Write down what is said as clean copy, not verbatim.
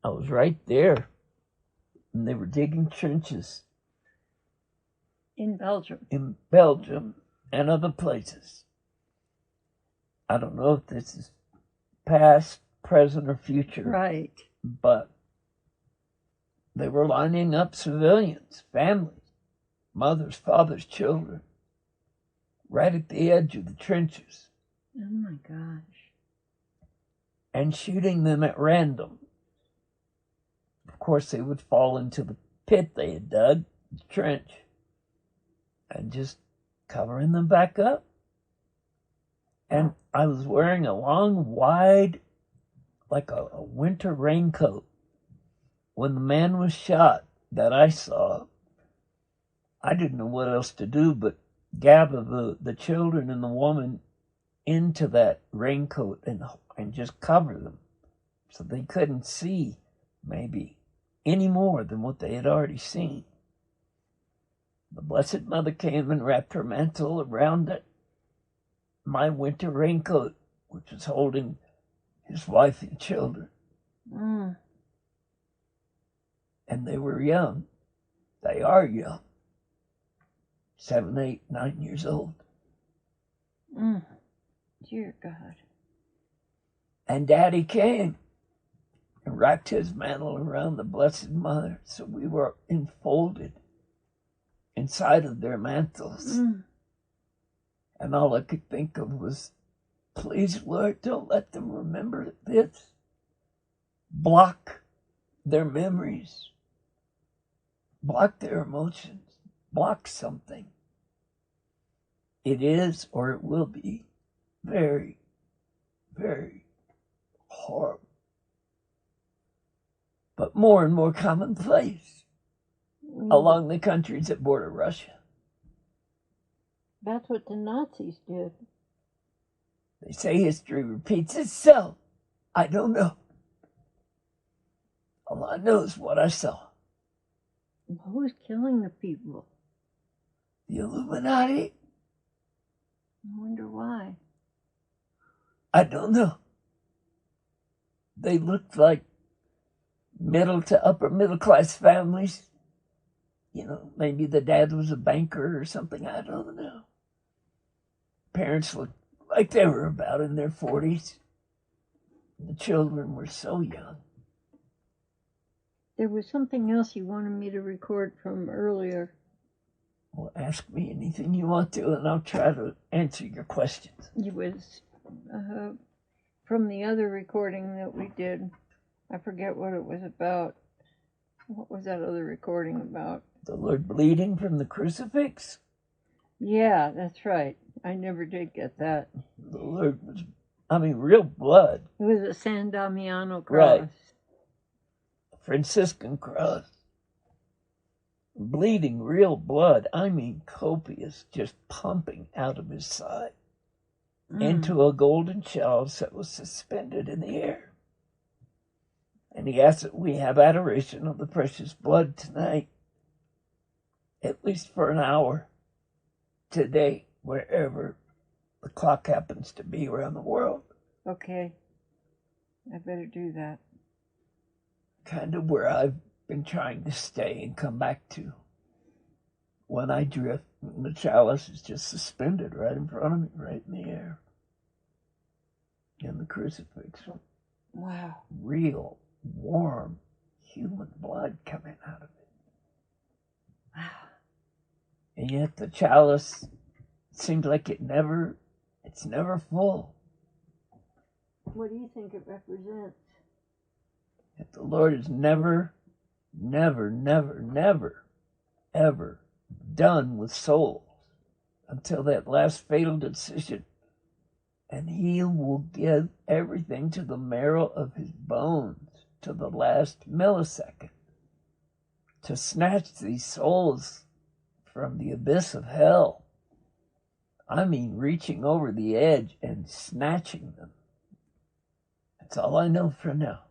I was right there, and they were digging trenches. In Belgium? In Belgium and other places. I don't know if this is past, present, or future. Right. But they were lining up civilians, families, mothers, fathers, children, right at the edge of the trenches. Oh my gosh. And shooting them at random. Of course, they would fall into the pit they had dug, the trench, and just covering them back up. And I was wearing a long, wide, like a winter raincoat. When the man was shot that I saw, I didn't know what else to do but gather the children and the woman into that raincoat and just cover them so they couldn't see maybe any more than what they had already seen. The Blessed Mother came and wrapped her mantle around it, my winter raincoat, which was holding his wife and children. Mm. And they were young. They are young. 7, 8, 9 years old. Mm. Dear God. And Daddy came and wrapped his mantle around the Blessed Mother, so we were enfolded inside of their mantles. Mm. And all I could think of was, please, Lord, don't let them remember this. Block their memories. Block their emotions. Block something. It is, or it will be, very, very horrible. But more and more commonplace along the countries that border Russia. That's what the Nazis did. They say history repeats itself. I don't know. All I know is what I saw. Who's killing the people? The Illuminati? I wonder why. I don't know. They looked like middle to upper middle class families. You know, maybe the dad was a banker or something. I don't know. Parents looked like they were about in their 40s. The children were so young. There was something else you wanted me to record from earlier. Well, ask me anything you want to, and I'll try to answer your questions. It was from the other recording that we did. I forget what it was about. What was that other recording about? The Lord bleeding from the crucifix? Yeah, that's right. I never did get that. The Lord was, real blood. It was a San Damiano cross. Right. Franciscan cross. Bleeding real blood. Copious, just pumping out of his side into a golden chalice that was suspended in the air. And he asked that we have adoration of the precious blood tonight, at least for an hour today, wherever the clock happens to be around the world. Okay. I better do that. Kind of where I've been trying to stay and come back to. When I drift, the chalice is just suspended right in front of me, right in the air. And the crucifix. Wow. Real, warm, human blood coming out of it. Wow. And yet the chalice seems like it's never full. What do you think it represents? That the Lord is never, ever done with souls until that last fatal decision. And he will give everything to the marrow of his bones, to the last millisecond, to snatch these souls from the abyss of hell. Reaching over the edge and snatching them. That's all I know for now.